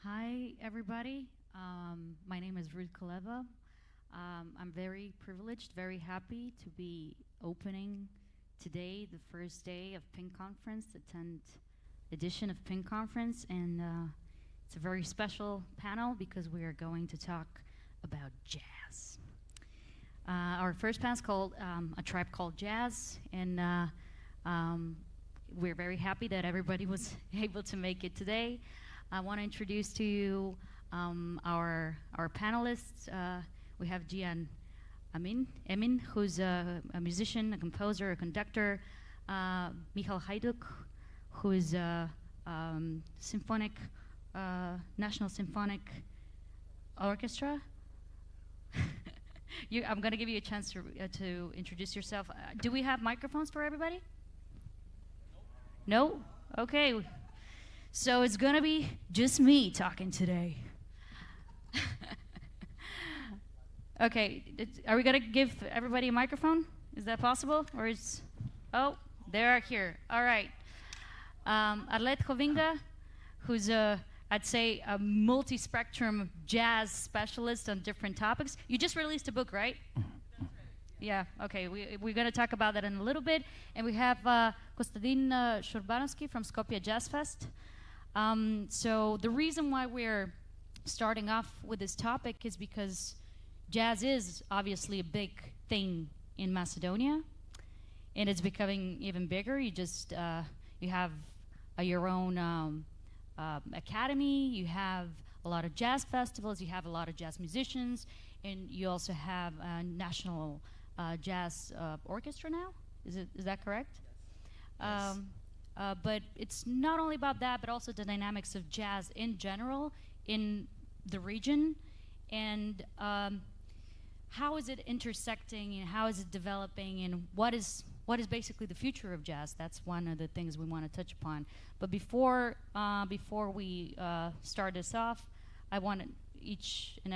Hi, everybody. My name is Ruth Kaleva. I'm very privileged, very happy to be opening today, the first day of Pink Conference, the 10th edition of Pink Conference. And it's a very special panel because we are going to talk about jazz. Our first panel is called A Tribe Called Jazz. And we're very happy that everybody was able to make it today. I want to introduce to you our panelists. We have Gian Emin, who's a musician, a composer, a conductor. Michal Hajduk, who is a symphonic, National Symphonic Orchestra. I'm going to give you a chance to introduce yourself. Do we have microphones for everybody? No? Okay. So it's gonna be just me talking today. Okay, are we gonna give everybody a microphone? Is that possible? Or is, oh, they are here. All right. Arlet Hovinga, who's I'd say a multi-spectrum jazz specialist on different topics. You just released a book, right? Yeah, okay, we're going to talk about that in a little bit. And we have Kostadin Shurbanovsky from Skopje Jazz Fest. So the reason why we're starting off with this topic is because jazz is obviously a big thing in Macedonia, and it's becoming even bigger. You just you have your own academy, you have a lot of jazz festivals, you have a lot of jazz musicians, and you also have a national jazz orchestra now. Is that correct? Yes. But it's not only about that, but also the dynamics of jazz in general in the region, and how is it intersecting, and how is it developing, and what is basically the future of jazz? That's one of the things we want to touch upon. But before we start this off, I want each and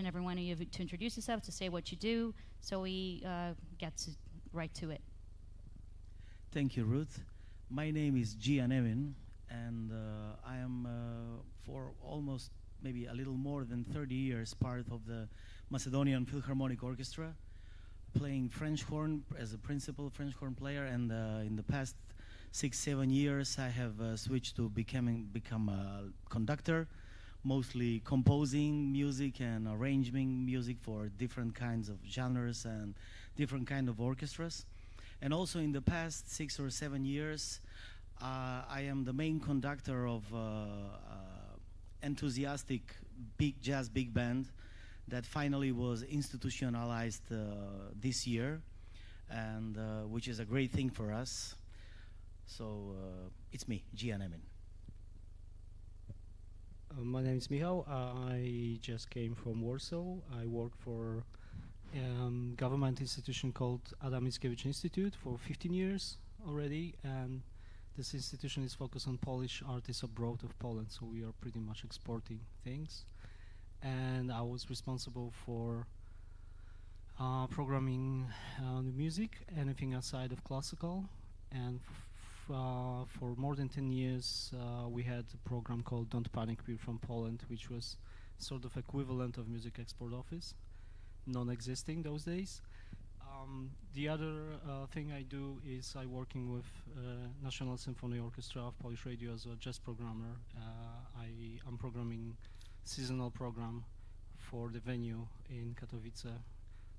every one of you to introduce yourself, to say what you do, so we get right to it. Thank you, Ruth. My name is Gian Emin, and I am for almost maybe a little more than 30 years part of the Macedonian Philharmonic Orchestra, playing French horn as a principal French horn player, and in the past 6-7 years I have switched to become a conductor, mostly composing music and arranging music for different kinds of genres and different kind of orchestras. And also in the past 6 or 7 years, I am the main conductor of enthusiastic big jazz big band that finally was institutionalized this year, and which is a great thing for us. So it's me, Gian Emin. My name is Michał. I just came from Warsaw. I work for government institution called Adam Mickiewicz Institute for 15 years already, and this institution is focused on Polish artists abroad of Poland, so we are pretty much exporting things. And I was responsible for programming the music, anything outside of classical, and for more than 10 years we had a program called Don't Panic, We're from Poland, which was sort of equivalent of Music Export Office, non-existing those days. The other thing I do is I working with National Symphony Orchestra of Polish Radio as a jazz programmer. I'm programming seasonal program for the venue in Katowice.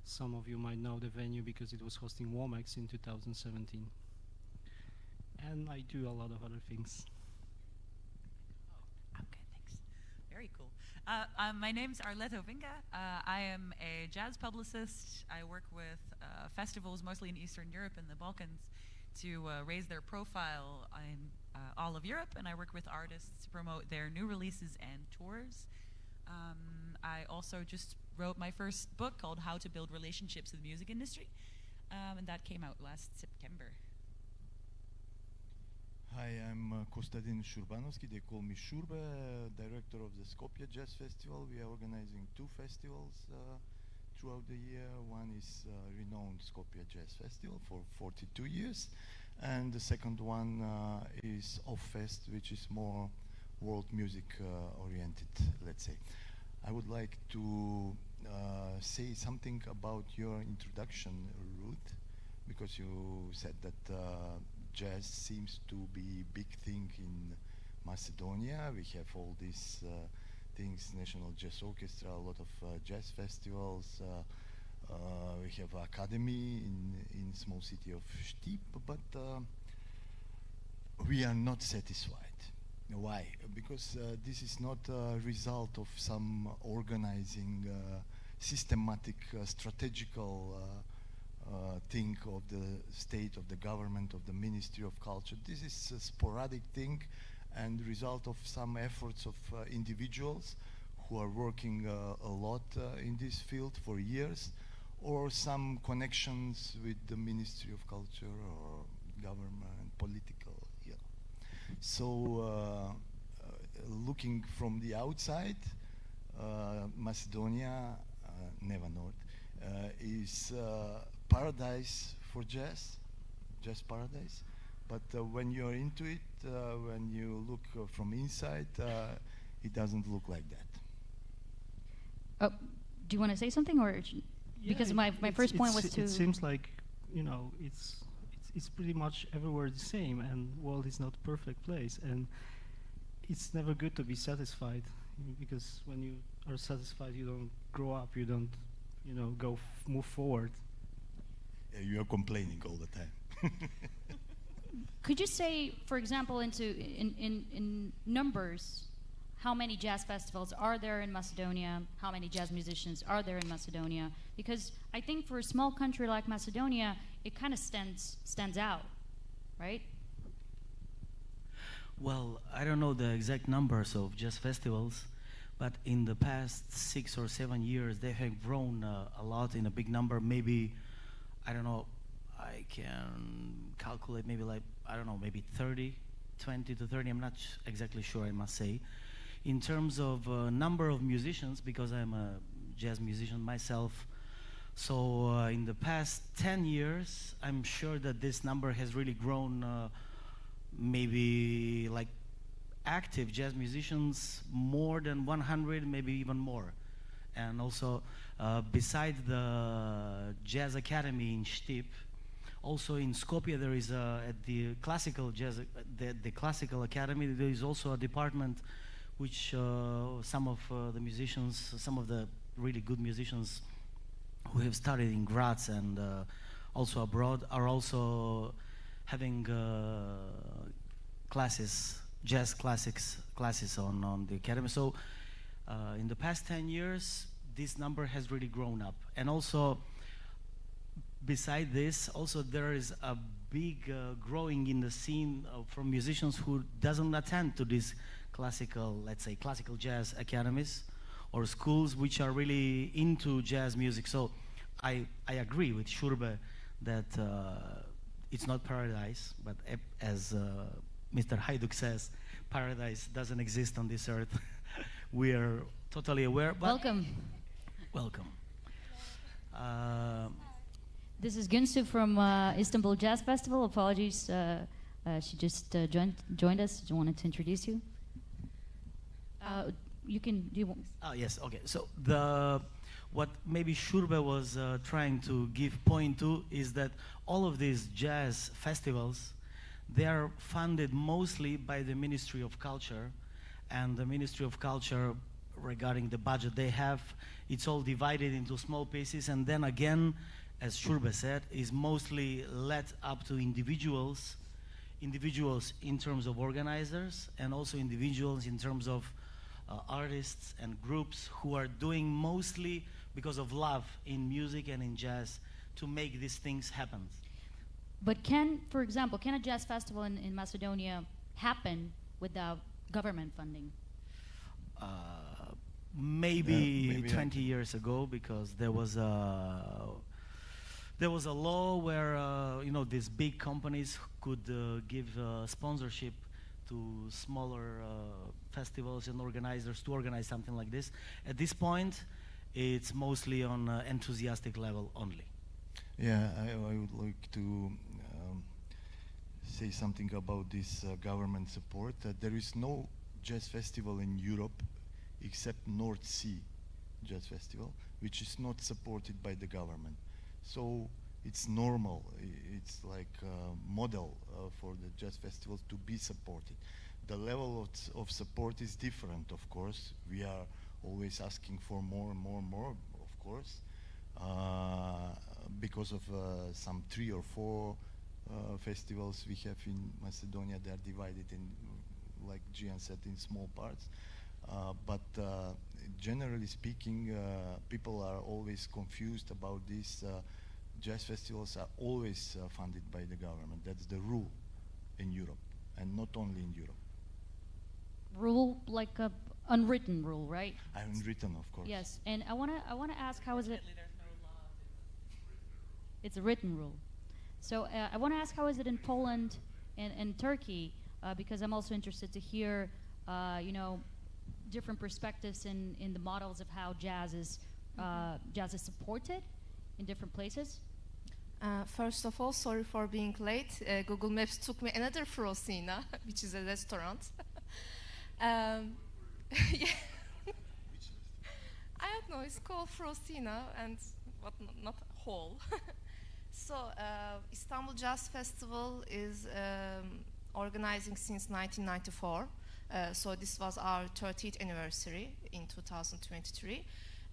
Some of you might know the venue because it was hosting WOMEX in 2017. And I do a lot of other things. Okay, thanks. Very cool. My name's Arlet Hovinga. I am a jazz publicist. I work with festivals mostly in Eastern Europe and the Balkans to raise their profile in all of Europe, and I work with artists to promote their new releases and tours. I also just wrote my first book called How to Build Relationships with the Music Industry, and that came out last September. Hi, I'm Kostadin Shurbanovsky. They call me Shurba, director of the Skopje Jazz Festival. We are organizing 2 festivals throughout the year. One is renowned Skopje Jazz Festival for 42 years, and the second one is Off Fest, which is more world music oriented, let's say. I would like to say something about your introduction, Ruth, because you said that jazz seems to be big thing in Macedonia. We have all these things, National Jazz Orchestra, a lot of jazz festivals. We have academy in small city of Štip, but we are not satisfied. Why? Because this is not a result of some organizing, systematic, strategical thing of the state, of the government, of the Ministry of Culture. This is a sporadic thing and result of some efforts of individuals who are working a lot in this field for years, or some connections with the Ministry of Culture or government, political. Yeah. So looking from the outside, Macedonia, Neva Nord, is paradise for jazz paradise. But when you're into it, when you look from inside, it doesn't look like that. Oh, do you want to say something, or because my first point was to. It seems like, you know, it's pretty much everywhere the same, and world is not a perfect place, and it's never good to be satisfied, because when you are satisfied, you don't grow up, you don't, you know, move forward. Yeah, you are complaining all the time. Could you say, for example, in numbers, how many jazz festivals are there in Macedonia? How many jazz musicians are there in Macedonia? Because I think for a small country like Macedonia, it kind of stands out, right? Well, I don't know the exact numbers of jazz festivals, but in the past 6 or 7 years, they have grown a lot in a big number. Maybe, I don't know, I can calculate maybe like, I don't know, maybe 20 to 30, I'm not exactly sure, I must say. In terms of number of musicians, because I'm a jazz musician myself, so in the past 10 years, I'm sure that this number has really grown, maybe like active jazz musicians, more than 100, maybe even more. And also, besides the Jazz Academy in Štip, also in Skopje there is at the classical jazz, the classical academy, there is also a department which some of the musicians, some of the really good musicians who have studied in Graz and also abroad are also having classes, jazz classes on the academy. So in the past 10 years, this number has really grown up. And also, beside this, also there is a big growing in the scene from musicians who doesn't attend to these classical, let's say, classical jazz academies or schools which are really into jazz music. So I agree with Shurbe that it's not paradise, but as Mr. Hajduk says, paradise doesn't exist on this earth. We are totally aware. But Welcome. Welcome. This is Günsu from Istanbul Jazz Festival. Apologies, she just joined us. Just wanted to introduce you. You can do. Oh yes, okay. So what maybe Shurbe was trying to give point to is that all of these jazz festivals, they are funded mostly by the Ministry of Culture, and the Ministry of Culture, regarding the budget they have, it's all divided into small pieces, and then again, as Shurbe said, is mostly led up to individuals in terms of organizers, and also individuals in terms of artists and groups who are doing mostly because of love in music and in jazz to make these things happen. But for example, can a jazz festival in Macedonia happen without government funding? Maybe 20 years ago, because there was a law where you know, these big companies could give sponsorship to smaller festivals and organizers to organize something like this. At this point, it's mostly on enthusiastic level only. Yeah, I would like to say something about this government support. There is no jazz festival in Europe, except North Sea Jazz Festival, which is not supported by the government. So it's normal. It's like a model for the jazz festivals to be supported. The level of support is different, of course. We are always asking for more and more and more, of course, because of some 3 or 4 festivals we have in Macedonia. They are divided in, like Gian said, in small parts. But generally speaking, people are always confused about this. Jazz festivals are always funded by the government. That's the rule in Europe, and not only in Europe. Rule, like a unwritten rule, right? Unwritten, of course. Yes, and I wanna ask, how is it? Unfortunately, there's no law. It's a written rule. So I want to ask, how is it in Poland and Turkey? Because I'm also interested to hear, different perspectives in the models of how jazz is supported in different places. First of all, sorry for being late. Google Maps took me another Frosina, which is a restaurant. Yeah. I don't know, it's called Frosina and not hall. So Istanbul Jazz Festival is organizing since 1994. So this was our 30th anniversary in 2023.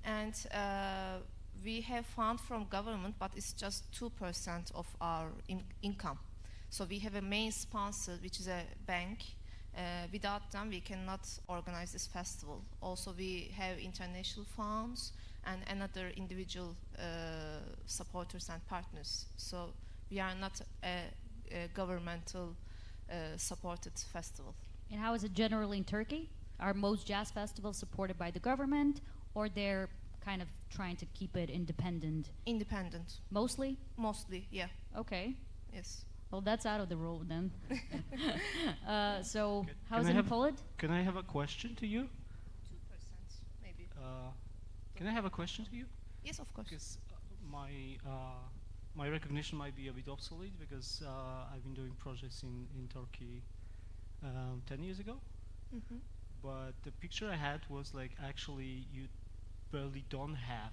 And we have fund from government, but it's just 2% of our income. So we have a main sponsor, which is a bank. Without them, we cannot organize this festival. Also, we have international funds and another individual supporters and partners. So we are not a governmental supported festival. And how is it generally in Turkey? Are most jazz festivals supported by the government, or they're kind of trying to keep it independent? Independent. Mostly? Mostly, yeah. Okay. Yes. Well, that's out of the rule then. So, Can how is I it in have- Poland? Can I have a question to you? 2%, maybe. Can I have a question to you? Yes, of course. Because my recognition might be a bit obsolete, because I've been doing projects in Turkey 10 years ago. Mhm. But the picture I had was like, actually you barely don't have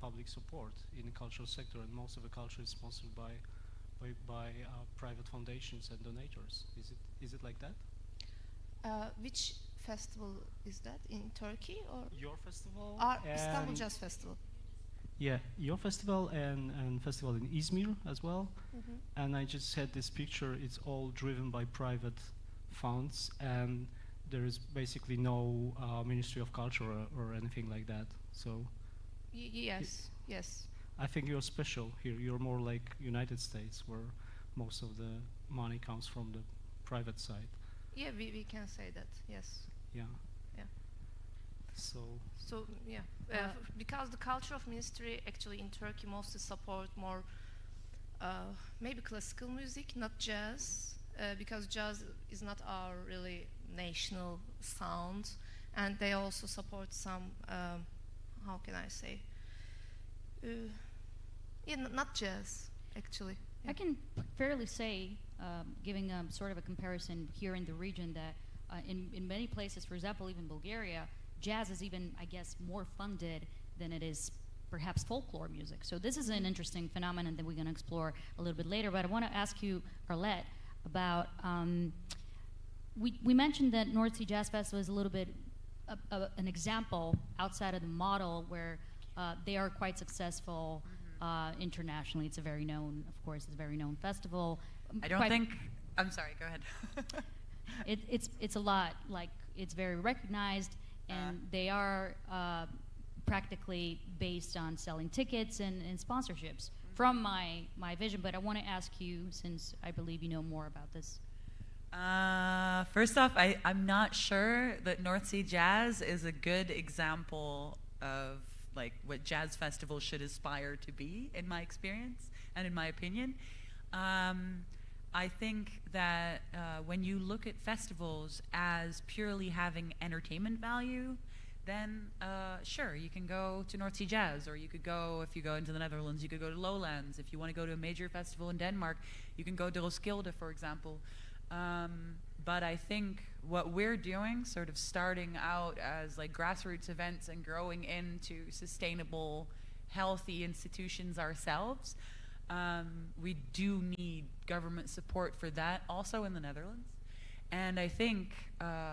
public support in the cultural sector, and most of the culture is sponsored by private foundations and donators. Is it like that? Which festival is that, in Turkey or Your festival? our Istanbul and- Jazz Festival? Yeah, your festival and festival in Izmir as well. Mhm. And I just had this picture. It's all driven by private funds, and there is basically no Ministry of Culture or anything like that. So Yes, yes. I think you're special here. You're more like United States, where most of the money comes from the private side. Yeah, we can say that, yes. Yeah. Yeah. So So, yeah, because the culture of ministry actually in Turkey mostly support more maybe classical music, not jazz, because jazz is not our really national sound, and they also support some, how can I say, not jazz, actually. Yeah. I can fairly say, giving sort of a comparison here in the region, that in many places, for example, even Bulgaria, jazz is even, I guess, more funded than it is perhaps folklore music. So this is an interesting phenomenon that we're going to explore a little bit later. But I want to ask you, Arlette, about, we mentioned that North Sea Jazz Festival is a little bit an example outside of the model where they are quite successful internationally. It's a very known, of course, it's a very known festival. I don't think. I'm sorry. Go ahead. It's a lot, like, it's very recognized, and they are practically based on selling tickets and sponsorships from my vision. But I want to ask you, since I believe you know more about this. First off, I'm not sure that North Sea Jazz is a good example of like what jazz festivals should aspire to be, in my experience and in my opinion. I think that when you look at festivals as purely having entertainment value, then sure, you can go to North Sea Jazz, or you could go, if you go into the Netherlands, you could go to Lowlands. If you want to go to a major festival in Denmark, you can go to Roskilde, for example. But I think what we're doing, sort of starting out as like grassroots events and growing into sustainable, healthy institutions ourselves, we do need government support for that also in the Netherlands. And I think,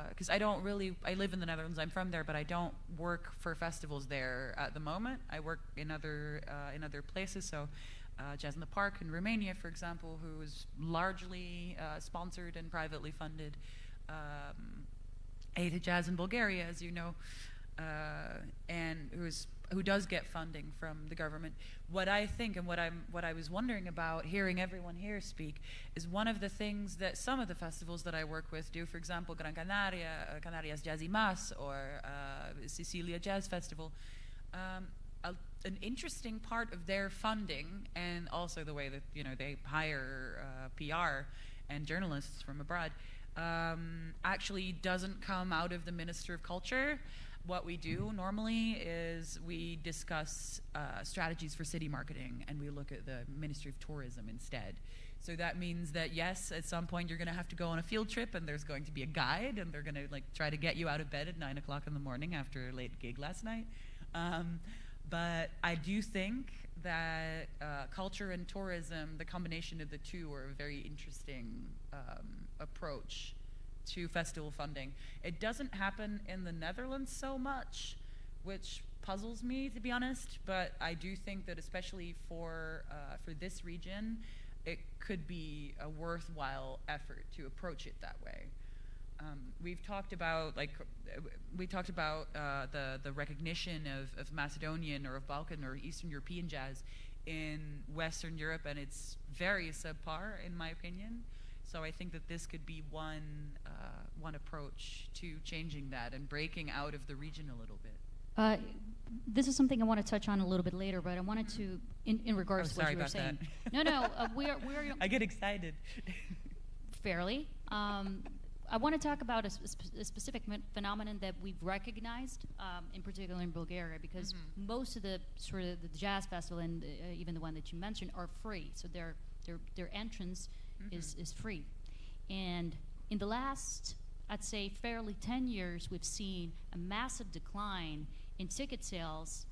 because I live in the Netherlands, I'm from there, but I don't work for festivals there at the moment. I work in other places, so Jazz in the Park in Romania, for example, who is largely sponsored and privately funded. Ada Jazz in Bulgaria, as you know, and who does get funding from the government. What I think and what I was wondering about hearing everyone here speak is one of the things that some of the festivals that I work with do. For example, Gran Canaria, Canarias Jazz y Mas, or Sicilia Jazz Festival. An interesting part of their funding, and also the way that they hire PR and journalists from abroad, actually doesn't come out of the Minister of Culture. What we do normally is we discuss strategies for city marketing, and we look at the Ministry of Tourism instead. So that means that yes, at some point you're going to have to go on a field trip, and there's going to be a guide, and they're going to try to get you out of bed at 9 o'clock in the morning after a late gig last night. But I do think that culture and tourism, the combination of the two, are a very interesting approach to festival funding. It doesn't happen in the Netherlands so much, which puzzles me, to be honest, but I do think that especially for this region, it could be a worthwhile effort to approach it that way. We've talked about the recognition of Macedonian or of Balkan or Eastern European jazz in Western Europe, and it's very subpar in my opinion. So I think that this could be one approach to changing that and breaking out of the region a little bit. This is something I want to touch on a little bit later, but I wanted to, in regards to what you were saying. No, we're I get excited. Fairly. I want to talk about a specific phenomenon that we've recognized, in particular in Bulgaria, because most of the sort of the jazz festival and even the one that you mentioned are free, so their entrance is free. And in the last, I'd say, fairly 10 years, we've seen a massive decline in ticket sales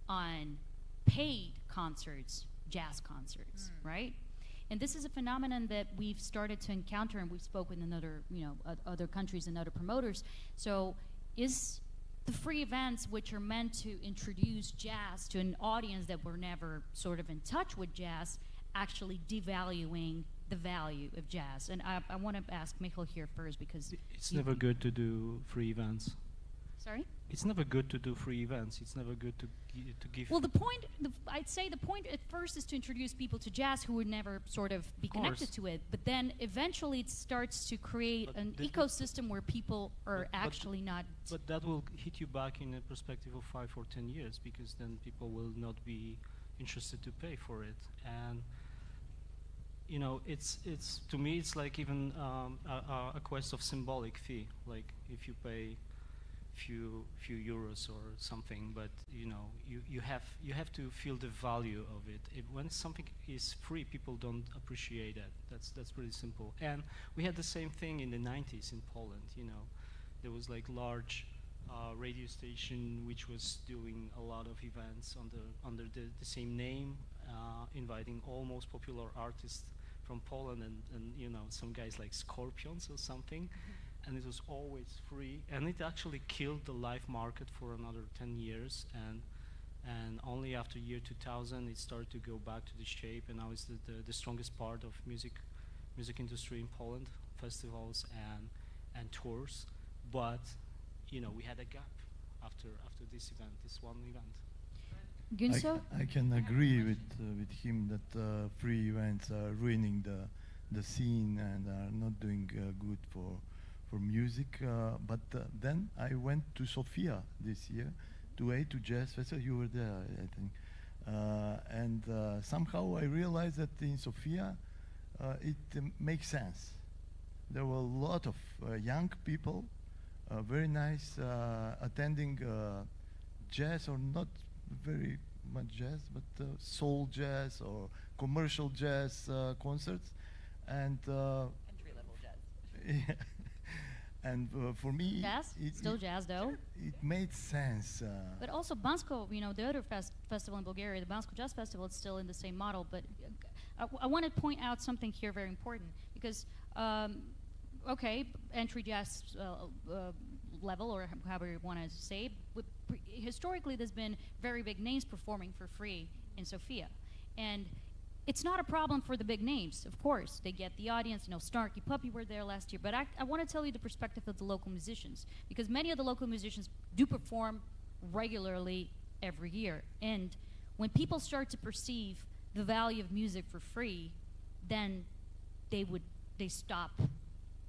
on paid concerts, jazz concerts, right? And this is a phenomenon that we've started to encounter, and we've spoken in other countries and other promoters. So is the free events, which are meant to introduce jazz to an audience that were never sort of in touch with jazz, actually devaluing the value of jazz? And I want to ask Michal here first, because it's never good to do free events. Sorry? It's never good to do free events. It's never good to give. Well, I'd say the point at first is to introduce people to jazz who would never sort of be connected to it. But then eventually it starts to create an ecosystem where people are actually not. But that will hit you back in a perspective of 5 or 10 years, because then people will not be interested to pay for it. And it's to me it's like even a quest of symbolic fee. Like if you pay few euros or something, but you have to feel the value of it. When something is free, people don't appreciate it. That's pretty simple. And we had the same thing in the 90s in Poland. There was like large radio station which was doing a lot of events under the same name, inviting all most popular artists from Poland and some guys like Scorpions or something. And it was always free, and it actually killed the live market for another 10 years, and only after year 2000 it started to go back to the shape, and now it's the strongest part of music industry in Poland, festivals and tours. But we had a gap after this event, this one event. Günso? I can agree with him that free events are ruining the scene and are not doing good for music, but then I went to Sofia this year to A2 Jazz Festival. You were there, I think, and somehow I realized that in Sofia it makes sense. There were a lot of young people, very nice, attending jazz, or not very much jazz, but soul jazz or commercial jazz concerts, and entry-level jazz. Yeah. And for me, Jazz? Still jazz, though. It made sense. But also Bansko, you know, the other festival in Bulgaria, the Bansko Jazz Festival, it's still in the same model. But I want to point out something here very important because, okay, entry jazz level, or however you want to say, historically there's been very big names performing for free in Sofia. And it's not a problem for the big names, of course. They get the audience. You know, Snarky Puppy were there last year. But I want to tell you the perspective of the local musicians, because many of the local musicians do perform regularly every year. And when people start to perceive the value of music for free, then they stop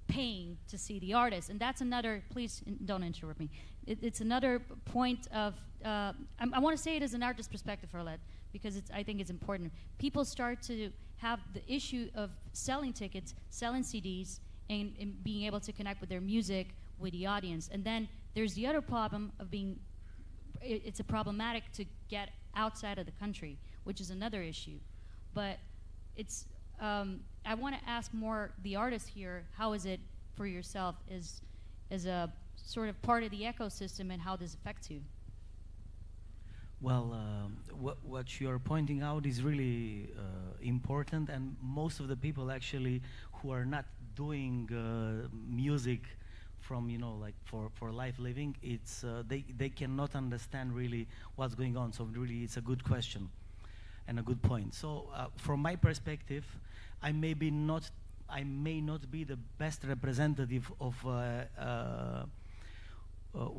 paying to see the artist. And that's another, please don't interrupt me. It's another point of, I want to say it as an artist perspective, Arlette, because I think it's important. People start to have the issue of selling tickets, selling CDs, and being able to connect with their music with the audience. And then there's the other problem of being, it's a problematic to get outside of the country, which is another issue. But it's, I want to ask more the artists here, how is it for yourself as a sort of part of the ecosystem, and how this affects you? Well, what you're pointing out is really important, and most of the people actually who are not doing music from, you know, like for life living, it's they cannot understand really what's going on. So really, it's a good question and a good point. So from my perspective, I may not be the best representative of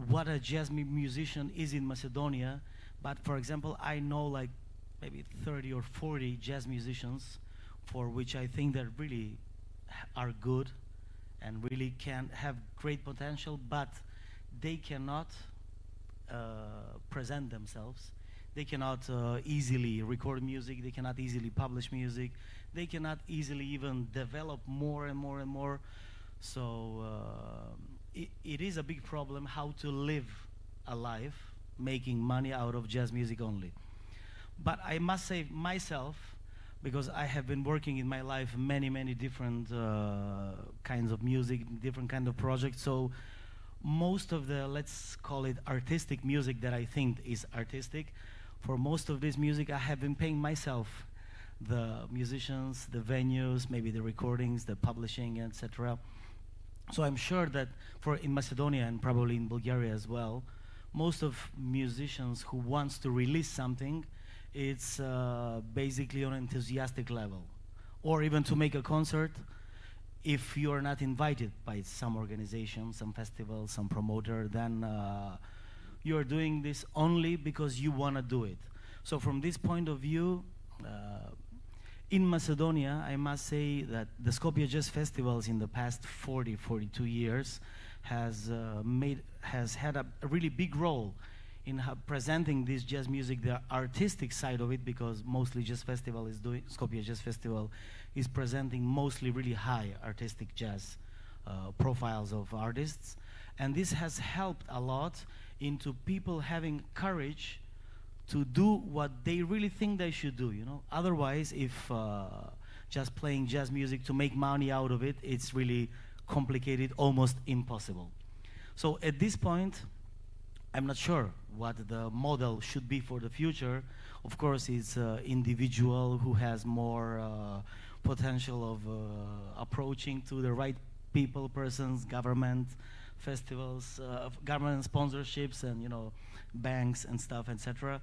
what a jazz musician is in Macedonia. But for example, I know like maybe 30 or 40 jazz musicians for which I think that really are good and really can have great potential, but they cannot present themselves. They cannot easily record music. They cannot easily publish music. They cannot easily even develop more and more and more. So it is a big problem how to live a life making money out of jazz music only. But I must say myself, because I have been working in my life many different kinds of music, different kind of projects. So most of the, let's call it artistic music that I think is artistic, for most of this music I have been paying myself, the musicians, the venues, maybe the recordings, the publishing, etc. So I'm sure that in Macedonia and probably in Bulgaria as well, most of musicians who wants to release something, it's basically on an enthusiastic level. Or even to make a concert, if you are not invited by some organization, some festival, some promoter, then you are doing this only because you want to do it. So from this point of view, in Macedonia, I must say that the Skopje Jazz Festivals in the past 42 years has had a really big role in presenting this jazz music, the artistic side of it, because mostly Skopje Jazz Festival is presenting mostly really high artistic jazz profiles of artists. And this has helped a lot into people having courage to do what they really think they should do, you know. Otherwise, if just playing jazz music to make money out of it, it's really complicated, almost impossible. So at this point, I'm not sure what the model should be for the future. Of course, it's individual who has more potential of approaching to the right people, persons, government, festivals, government sponsorships, and, you know, banks and stuff, etc.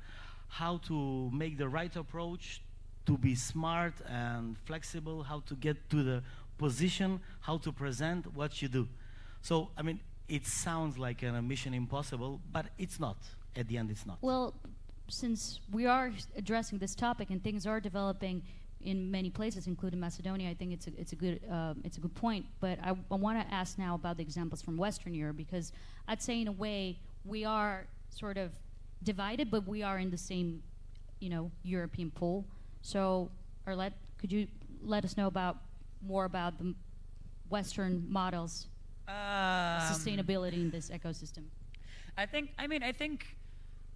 How to make the right approach, to be smart and flexible, how to get to the position, how to present what you do. So, I mean, it sounds like a mission impossible, but it's not. At the end, it's not. Well, since we are addressing this topic and things are developing in many places, including Macedonia, I think it's a good point. But I want to ask now about the examples from Western Europe, because I'd say in a way we are sort of divided, but we are in the same, you know, European pool. So, Arlette, could you let us know more about the Western models, sustainability in this ecosystem? I think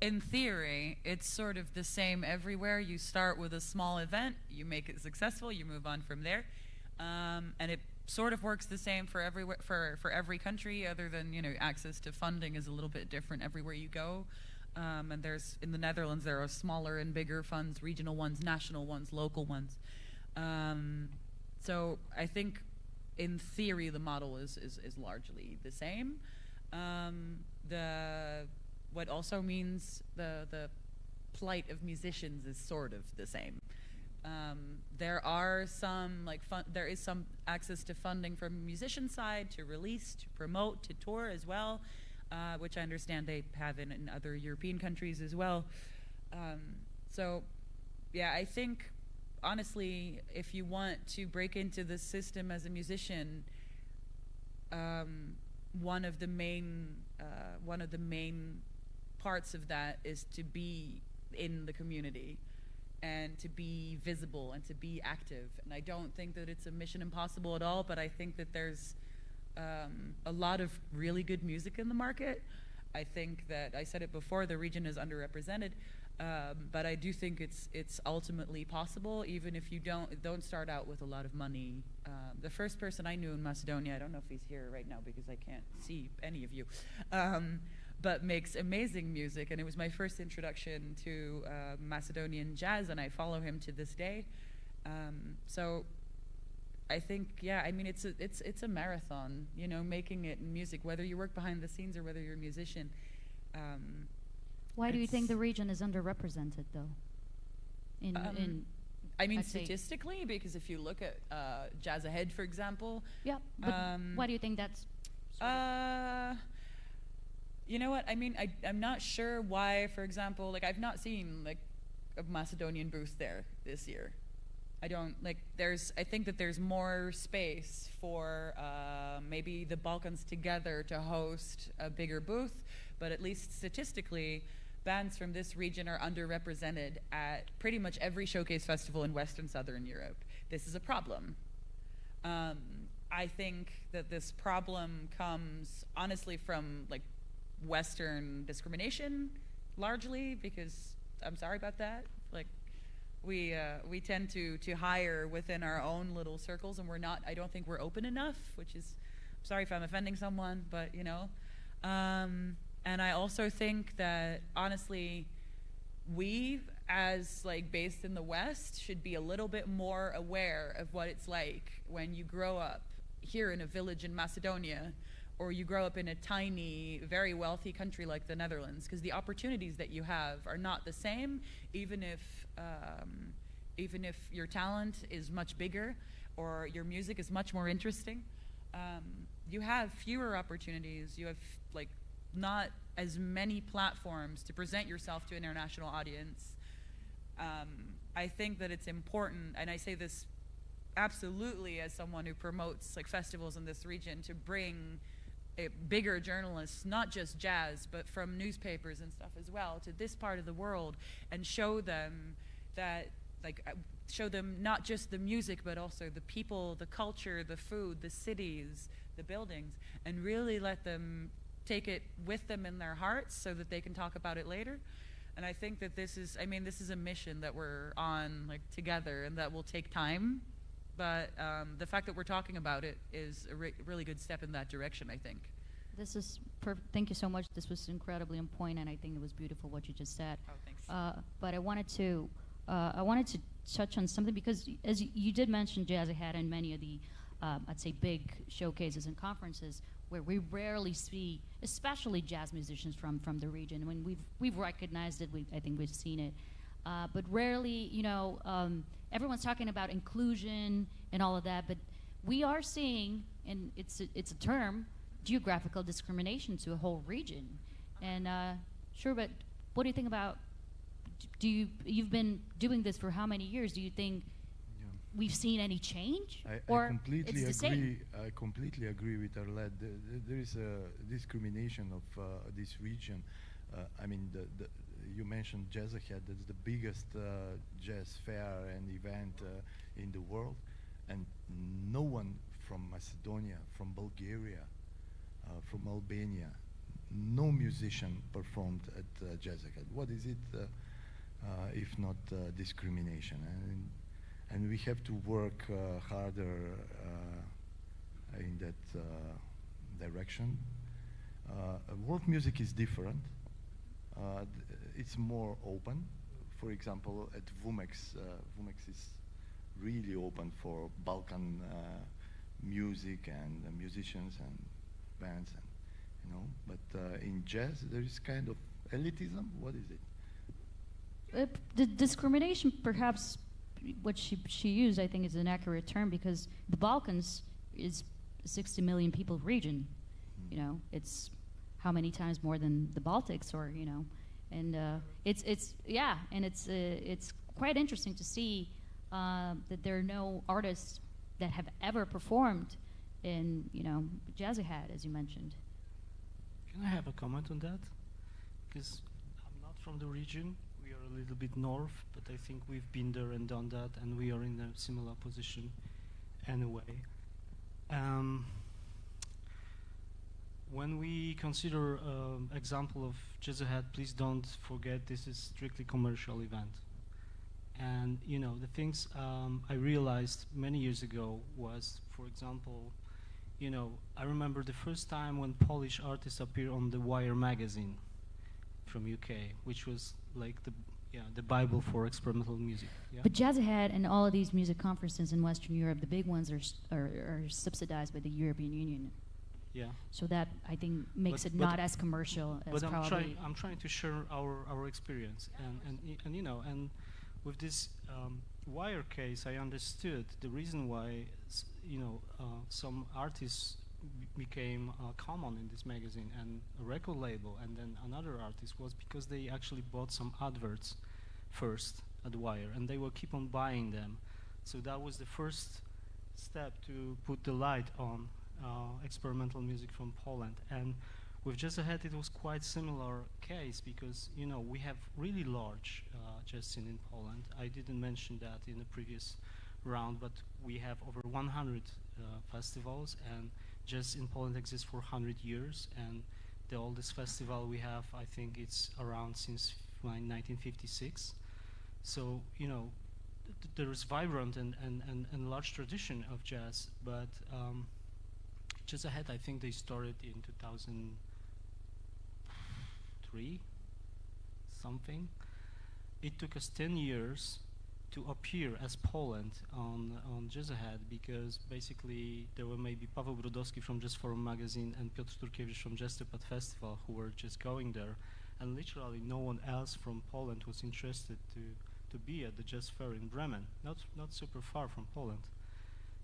in theory, it's sort of the same everywhere. You start with a small event, you make it successful, you move on from there. And it sort of works the same for every country, other than, you know, access to funding is a little bit different everywhere you go. And there's, in the Netherlands, there are smaller and bigger funds, regional ones, national ones, local ones. So I think, in theory, the model is largely the same. What also means the plight of musicians is sort of the same. There are some, there is some access to funding from the musician side to release, to promote, to tour as well, which I understand they have in other European countries as well. So, yeah, I think, honestly, if you want to break into the system as a musician, one of the main parts of that is to be in the community and to be visible and to be active. And I don't think that it's a mission impossible at all, but I think that there's a lot of really good music in the market. I think that, I said it before, the region is underrepresented, but I do think it's ultimately possible, even if you don't start out with a lot of money. The first person I knew in Macedonia, I don't know if he's here right now because I can't see any of you, but makes amazing music, and it was my first introduction to Macedonian jazz, and I follow him to this day. So I think, yeah, I mean, it's a marathon, you know, making it in music, whether you work behind the scenes or whether you're a musician. Why do you think the region is underrepresented, though? I mean, statistically, because if you look at Jazz Ahead, for example. Yeah, but why do you think that's? You know what? I mean, I'm not sure why. For example, like, I've not seen like a Macedonian booth there this year. I don't like. I think that there's more space for maybe the Balkans together to host a bigger booth, but at least statistically, bands from this region are underrepresented at pretty much every showcase festival in Western Southern Europe. This is a problem. I think that this problem comes honestly from like Western discrimination, largely, because I'm sorry about that. Like, we tend to hire within our own little circles, and I don't think we're open enough, which is, I'm sorry if I'm offending someone, but you know. And I also think that, honestly, we, as like based in the West, should be a little bit more aware of what it's like when you grow up here in a village in Macedonia, or you grow up in a tiny, very wealthy country like the Netherlands, because the opportunities that you have are not the same, even if your talent is much bigger or your music is much more interesting. You have fewer opportunities. You have like not as many platforms to present yourself to an international audience. I think that it's important, and I say this absolutely as someone who promotes like festivals in this region, to bring bigger journalists, not just jazz, but from newspapers and stuff as well, to this part of the world, and show them that, like, show them not just the music, but also the people, the culture, the food, the cities, the buildings, and really let them take it with them in their hearts so that they can talk about it later. And I think that this is a mission that we're on, like, together, and that will take time. But the fact that we're talking about it is a really good step in that direction, I think. This is thank you so much. This was incredibly on point, and I think it was beautiful what you just said. Oh, thanks. But I wanted to touch on something, because as you did mention, Jazz Ahead and many of the I'd say big showcases and conferences where we rarely see, especially jazz musicians from the region. I mean, we've recognized it. I think we've seen it. But rarely, you know, everyone's talking about inclusion and all of that, but we are seeing, and it's a term, geographical discrimination to a whole region. And sure, but what do you think about? You've been doing this for how many years? Do you think we've seen any change, or I completely it's the same? I completely agree with Arlette. There is a discrimination of this region. I mean, you mentioned Jazz Ahead. That's the biggest jazz fair and event in the world, and no one from Macedonia, from Bulgaria, from Albania, no musician performed at Jazz Ahead. What is it if not discrimination? And we have to work harder in that direction. World music is different. It's more open. For example, at Vumex, Vumex is really open for Balkan music and musicians and bands, and you know. But in jazz, there is kind of elitism. What is it? The discrimination, perhaps, what she used, I think, is an accurate term, because the Balkans is a 60 million people region. You know, it's how many times more than the Baltics, or you know, and it's quite interesting to see that there are no artists that have ever performed in, you know, Jazz Ahead, as you mentioned. Can I have a comment on that? Because I'm not from the region. We are a little bit north, but I think we've been there and done that, and we are in a similar position anyway. When we consider example of Jazz Ahead, please don't forget this is strictly commercial event. And you know, the things I realized many years ago was, for example, you know, I remember the first time when Polish artists appeared on the Wire magazine from UK, which was like the Bible for experimental music. Yeah? But Jazz Ahead and all of these music conferences in Western Europe, the big ones are subsidized by the European Union. Yeah. So that, I think, makes it not as commercial as but probably. I'm trying to share our experience, and you know, and with this Wire case, I understood the reason why you know some artists became common in this magazine and a record label, and then another artist, was because they actually bought some adverts first at Wire, and they will keep on buying them. So that was the first step to put the light on experimental music from Poland. And with Jazz Ahead, it was quite similar case, because you know we have really large jazz scene in Poland. I didn't mention that in the previous round, but we have over 100 festivals, and jazz in Poland exists for 100 years. And the oldest festival we have, I think it's around since 1956. So you know, there is vibrant and large tradition of jazz, but Jazz Ahead, I think they started in 2003, something. It took us 10 years to appear as Poland on Jazz Ahead, because basically there were maybe Paweł Brodowski from Jazz Forum magazine and Piotr Turkiewicz from Jazztopad Festival who were just going there, and literally no one else from Poland was interested to be at the Jazz Fair in Bremen, not super far from Poland.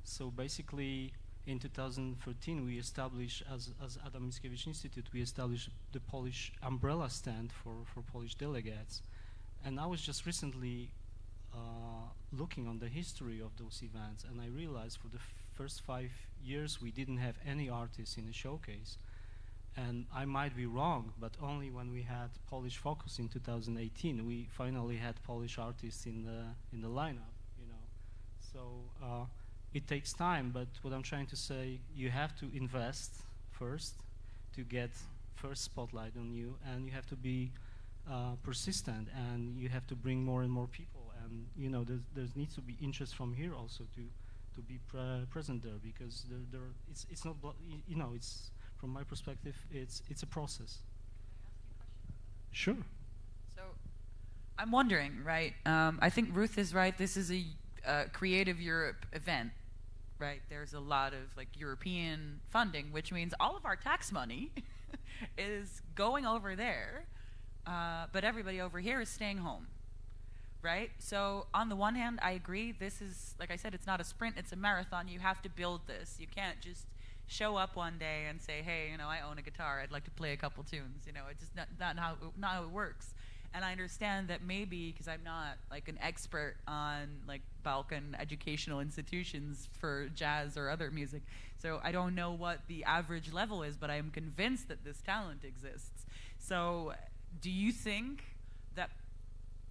So basically, in 2013, we established, as Adam Mickiewicz Institute, we established the Polish umbrella stand for Polish delegates. And I was just recently looking on the history of those events, and I realized for the first 5 years we didn't have any artists in the showcase. And I might be wrong, but only when we had Polish Focus in 2018, we finally had Polish artists in the lineup, you know. So it takes time, but what I'm trying to say, you have to invest first to get first spotlight on you, and you have to be persistent, and you have to bring more and more people, and you know, there needs to be interest from here also to be present there, because it's not, you know, it's, from my perspective, it's a process. Sure. So I'm wondering, right? I think Ruth is right. This is a Creative Europe event, right? There's a lot of like European funding, which means all of our tax money is going over there, but everybody over here is staying home, right? So on the one hand, I agree. This is, like I said, it's not a sprint, it's a marathon. You have to build this. You can't just show up one day and say, hey, you know, I own a guitar, I'd like to play a couple tunes. You know, it's just not how it works. And I understand that maybe, because I'm not like an expert on like Balkan educational institutions for jazz or other music, so I don't know what the average level is, but I am convinced that this talent exists. So do you think that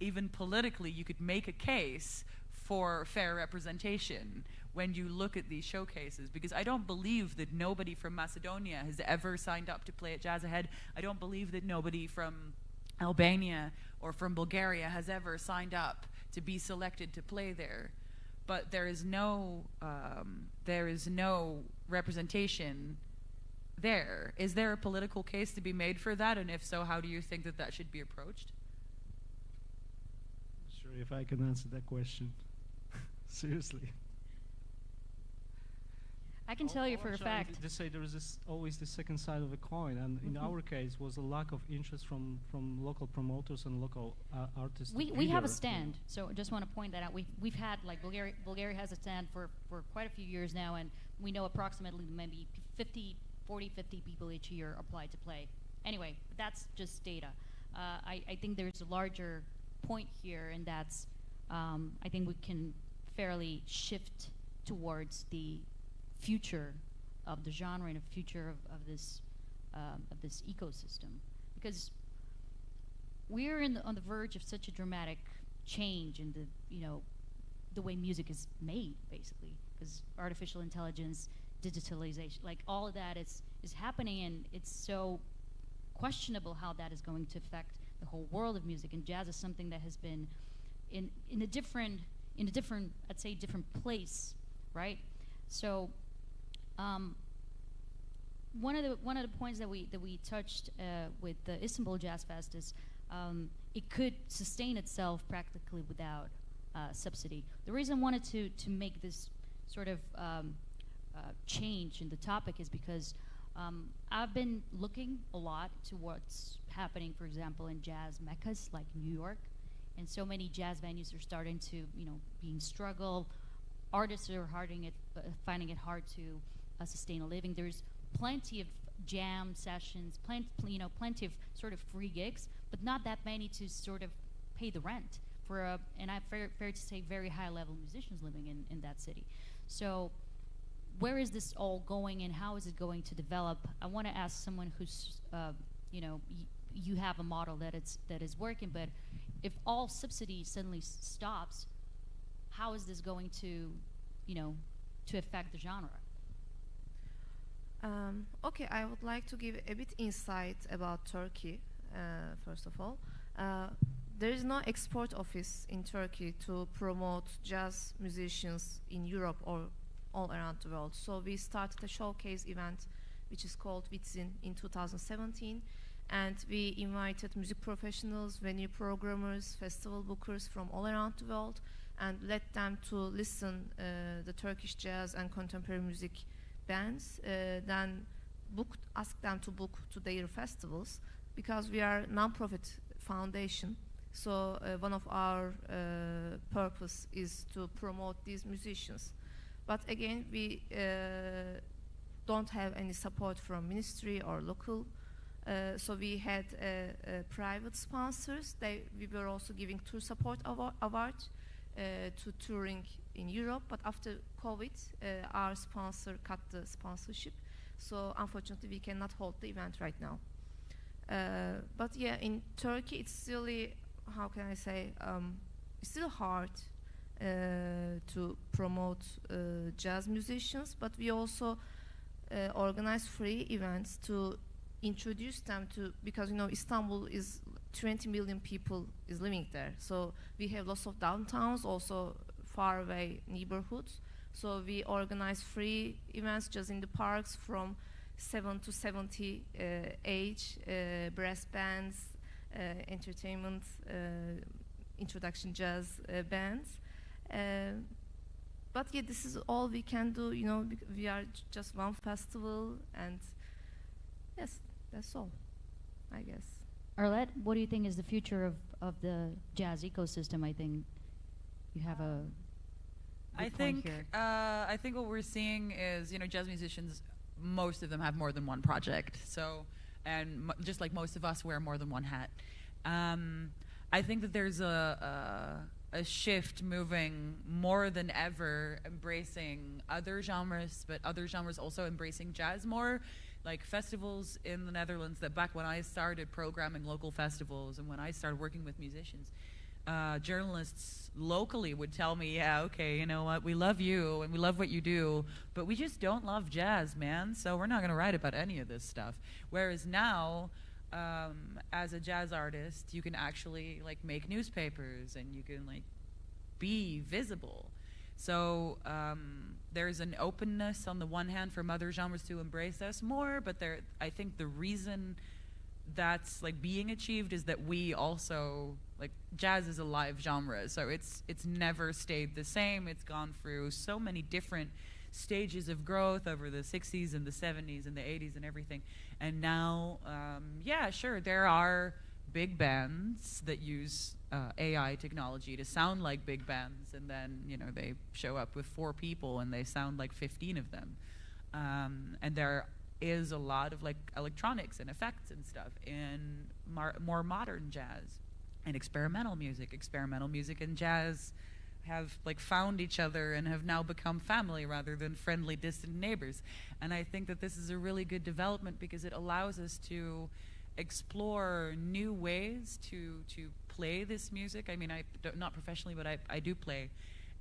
even politically you could make a case for fair representation when you look at these showcases? Because I don't believe that nobody from Macedonia has ever signed up to play at Jazz Ahead. I don't believe that nobody from Albania or from Bulgaria has ever signed up to be selected to play there. but there is no representation there. Is there a political case to be made for that? And if so, how do you think that that should be approached? Not sure if I can answer that question. Seriously. I can tell you for a fact. To say there is always the second side of the coin, and in our case was a lack of interest from local promoters and local artists. We have a stand, so I just want to point that out. We've had, like, Bulgaria has a stand for quite a few years now, and we know approximately maybe 40-50 people each year apply to play. Anyway, that's just data. I think there's a larger point here, and that's I think we can fairly shift towards the future of the genre and the future of this ecosystem, because we're on the verge of such a dramatic change in the way music is made, basically, because artificial intelligence, digitalization, like all of that is happening, and it's so questionable how that is going to affect the whole world of music. And jazz is something that has been in a different I'd say different place, right? So one of the points that we touched with the Istanbul Jazz Fest is it could sustain itself practically without subsidy. The reason I wanted to make this sort of change in the topic is because I've been looking a lot to what's happening, for example, in jazz meccas like New York, and so many jazz venues are starting to be in struggle. Artists are finding it hard to sustain a living. There's plenty of jam sessions, plenty of sort of free gigs, but not that many to sort of pay the rent for and I'm fair to say, very high level musicians living in that city. So where is this all going, and how is it going to develop? I want to ask someone who's you have a model that is working, but if all subsidy suddenly stops, how is this going to affect the genre? Okay, I would like to give a bit insight about Turkey. First of all, there is no export office in Turkey to promote jazz musicians in Europe or all around the world. So we started a showcase event, which is called Vitzin, in 2017, and we invited music professionals, venue programmers, festival bookers from all around the world, and let them to listen the Turkish jazz and contemporary music bands, then ask them to book to their festivals, because we are a non-profit foundation. So one of our purpose is to promote these musicians. But again, we don't have any support from ministry or local. So we had private sponsors. We were also giving tour support award to touring in Europe. But after COVID, our sponsor cut the sponsorship. So unfortunately, we cannot hold the event right now. But yeah, in Turkey, it's really, how can I say, it's still hard to promote jazz musicians, but we also organize free events to introduce them to, because Istanbul is 20 million people is living there, so we have lots of downtowns, also far away neighborhoods. So we organize free events just in the parks from 7 to 70 age, brass bands, entertainment, introduction jazz bands. But yeah, this is all we can do. We are just one festival, and yes, that's all, I guess. Arlette, what do you think is the future of the jazz ecosystem? I think you have a good point here. I think what we're seeing is, jazz musicians, most of them have more than one project. So, and just like most of us wear more than one hat. I think that there's a shift moving more than ever, embracing other genres, but other genres also embracing jazz more. Like festivals in the Netherlands, that back when I started programming local festivals and when I started working with musicians, journalists locally would tell me, yeah, okay, you know what, we love you and we love what you do, but we just don't love jazz, man, so we're not going to write about any of this stuff. Whereas now, as a jazz artist, you can actually make newspapers and you can be visible. So there's an openness on the one hand from other genres to embrace us more, but I think the reason that's like being achieved is that we also, like, jazz is a live genre, so it's never stayed the same. It's gone through so many different stages of growth over the 60s and the 70s and the 80s and everything. And now, yeah, sure, there are big bands that use AI technology to sound like big bands, and then, you know, they show up with 4 people and they sound like 15 of them. And there is a lot of like electronics and effects and stuff in more modern jazz and experimental music. Experimental music and jazz have like found each other and have now become family rather than friendly, distant neighbors. And I think that this is a really good development because it allows us to explore new ways to play this music. I mean, not professionally, but I do play.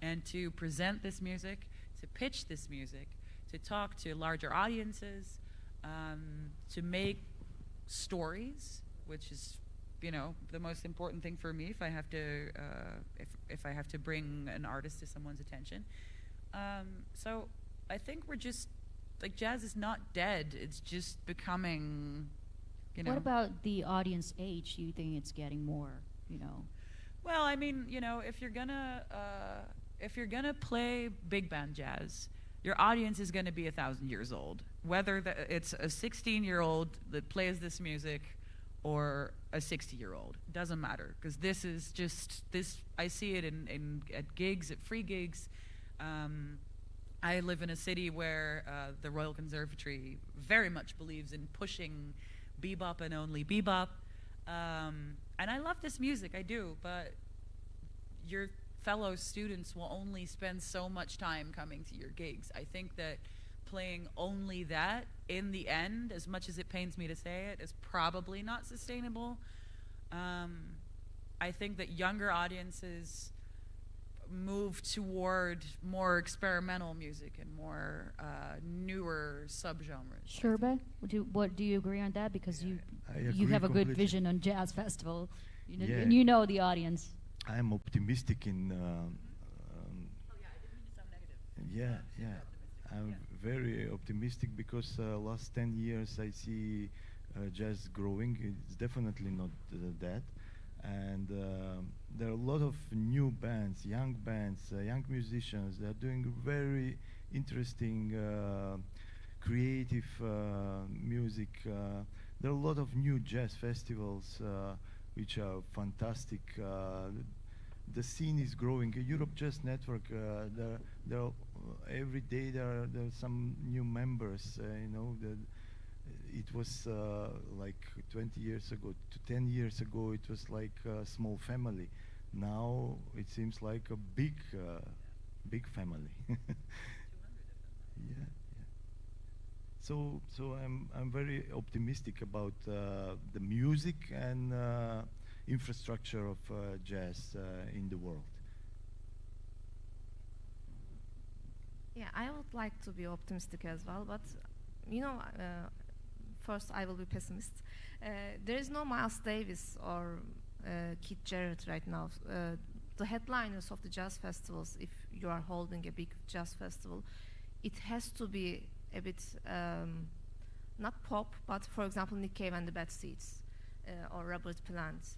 And to present this music, to pitch this music, to talk to larger audiences, to make stories, which is, you know, the most important thing for me if I have to if I have to bring an artist to someone's attention. So I think we're just, like, jazz is not dead. It's just becoming, you know. What about the audience age? Do you think it's getting more, you know? Well, I mean, you know, if you're gonna play big band jazz, your audience is going to be 1,000 years old. Whether it's a 16-year-old that plays this music or a 60-year-old, doesn't matter, because this is just this. I see it at gigs, at free gigs. I live in a city where the Royal Conservatory very much believes in pushing bebop and only bebop, and I love this music, I do, but your fellow students will only spend so much time coming to your gigs. I think that playing only that, in the end, as much as it pains me to say it, is probably not sustainable. I think that younger audiences move toward more experimental music and more newer subgenres. Sherbe, do you agree on that? Because I you have a agree good completely. vision on jazz festival, you know, Yeah. and you know the audience. I am optimistic in. Oh yeah, I didn't mean to sound negative. Yeah. I'm very optimistic because last 10 years I see jazz growing. It's definitely not dead. And there are a lot of new bands, young musicians. They're doing very interesting, creative music. There are a lot of new jazz festivals which are fantastic. The scene is growing. Europe Jazz Network, there are, every day there are some new members. You know, it was like 20 years ago, to 10 years ago, it was like a small family. Now it seems like a big family. 200 of them. Yeah. So I'm very optimistic about the music and infrastructure of jazz in the world. Yeah, I would like to be optimistic as well, but you know, first I will be pessimist. There is no Miles Davis or Keith Jarrett right now. The headliners of the jazz festivals, if you are holding a big jazz festival, it has to be a bit not pop, but for example Nick Cave and the Bad Seeds or Robert Plant.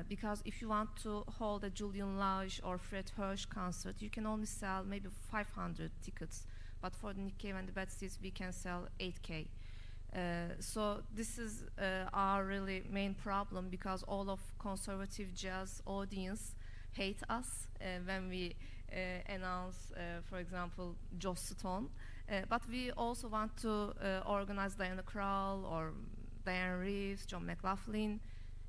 Because if you want to hold a Julian Lage or Fred Hirsch concert, you can only sell maybe 500 tickets. But for the Nick Cave and the Bad Seeds, we can sell 8K. So this is our really main problem, because all of conservative jazz audience hate us when we announce, for example, Joss Stone. But we also want to organize Diana Krall or Diane Reeves, John McLaughlin,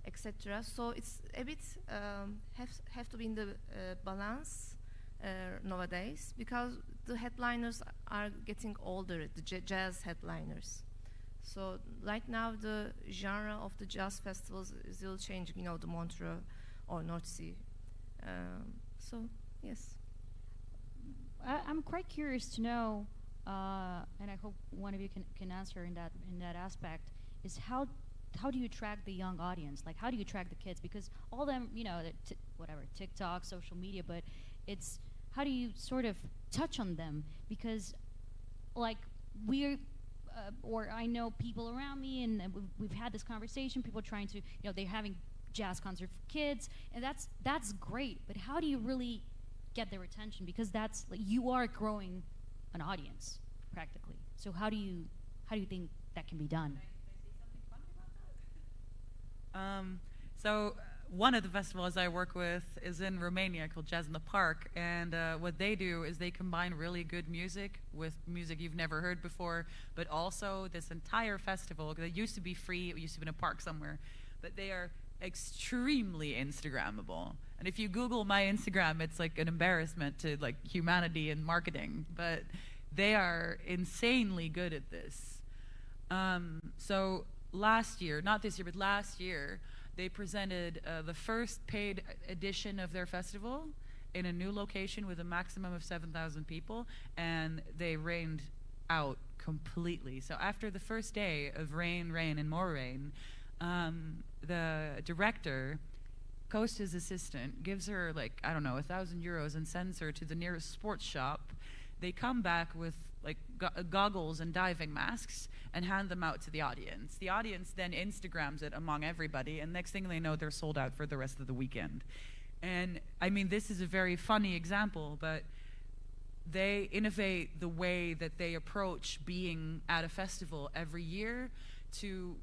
etc. So it's a bit have to be in the balance nowadays, because the headliners are getting older, the jazz headliners. So right now the genre of the jazz festivals is still changing, you know, the Montreux or North Sea. So yes. I'm quite curious to know, and I hope one of you can answer in that aspect, is how do you attract the young audience? Like, how do you attract the kids? Because all them, you know, whatever, TikTok, social media, but it's how do you sort of touch on them? Because like we're or I know people around me, and we've had this conversation. People trying to, they're having jazz concert for kids, and that's great. But how do you really get their attention? Because that's like you are growing an audience practically. So how do you think that can be done? So one of the festivals I work with is in Romania called Jazz in the Park, and what they do is they combine really good music with music you've never heard before, but also this entire festival, that used to be free, it used to be in a park somewhere, but they are extremely Instagrammable. And if you Google my Instagram, it's like an embarrassment to like humanity and marketing, but they are insanely good at this. So last year, not this year, but last year, they presented the first paid edition of their festival in a new location with a maximum of 7,000 people, and they rained out completely. So after the first day of rain, and more rain, the director, Kosta's assistant, gives her like, I don't know, 1,000 euros and sends her to the nearest sports shop. They come back with like goggles and diving masks and hand them out to the audience. The audience then Instagrams it among everybody, and next thing they know, they're sold out for the rest of the weekend. And I mean, this is a very funny example, but they innovate the way that they approach being at a festival every year to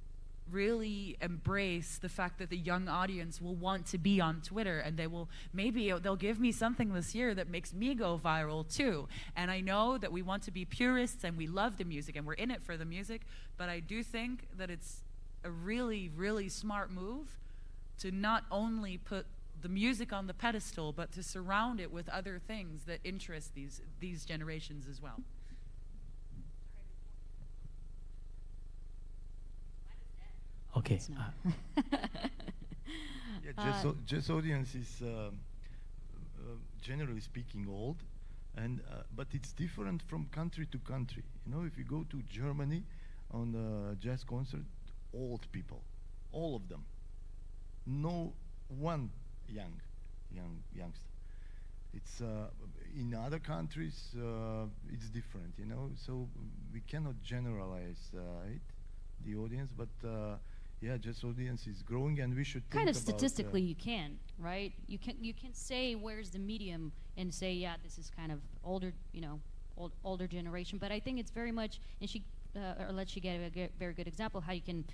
really embrace the fact that the young audience will want to be on Twitter, and they'll give me something this year that makes me go viral too. And I know that we want to be purists and we love the music and we're in it for the music, but I do think that it's a really, really smart move to not only put the music on the pedestal, but to surround it with other things that interest these generations as well. Okay. Jazz audience is generally speaking old, and but it's different from country to country. If you go to Germany on a jazz concert, old people, all of them, no one youngster. It's in other countries it's different, So we cannot generalize it, the audience, but. Yeah, jazz audience is growing, and we should think kind of about, statistically you can, right? You can say where's the medium and say, yeah, this is kind of older, older generation. But I think it's very much, and Arlette, she gave a very good example how you can,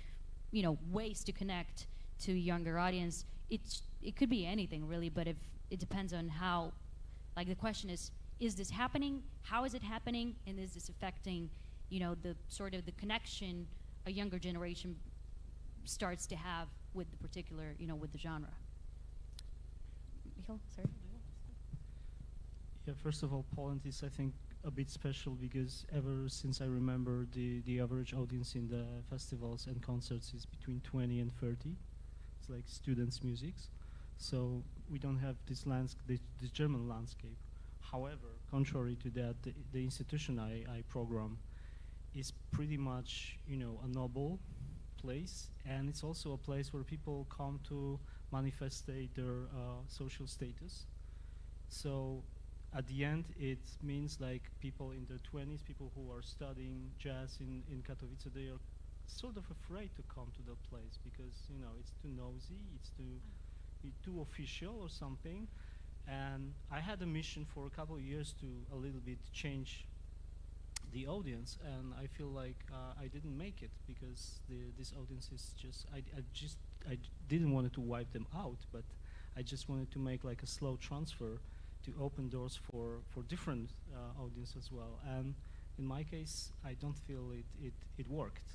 ways to connect to a younger audience. It could be anything really, but if it depends on how, like the question is this happening? How is it happening? And is this affecting, the sort of the connection a younger generation starts to have with the particular, with the genre. Michal, sorry. Yeah, first of all, Poland is, I think, a bit special because ever since I remember, the average audience in the festivals and concerts is between 20 and 30. It's like students' musics. So we don't have this German landscape. However, contrary to that, the institution I program is pretty much, a noble place, and it's also a place where people come to manifest their social status. So at the end, it means like people in their 20s, people who are studying jazz in Katowice, they are sort of afraid to come to the place because it's too nosy, it's too official or something. And I had a mission for a couple of years to a little bit change the audience, and I feel like I didn't make it because this audience is I didn't want to wipe them out, but I just wanted to make like a slow transfer to open doors for different audience as well. And in my case, I don't feel it worked.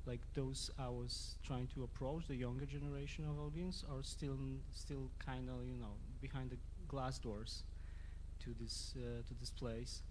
Like those I was trying to approach, the younger generation of audience are still kind of behind the glass doors to this place.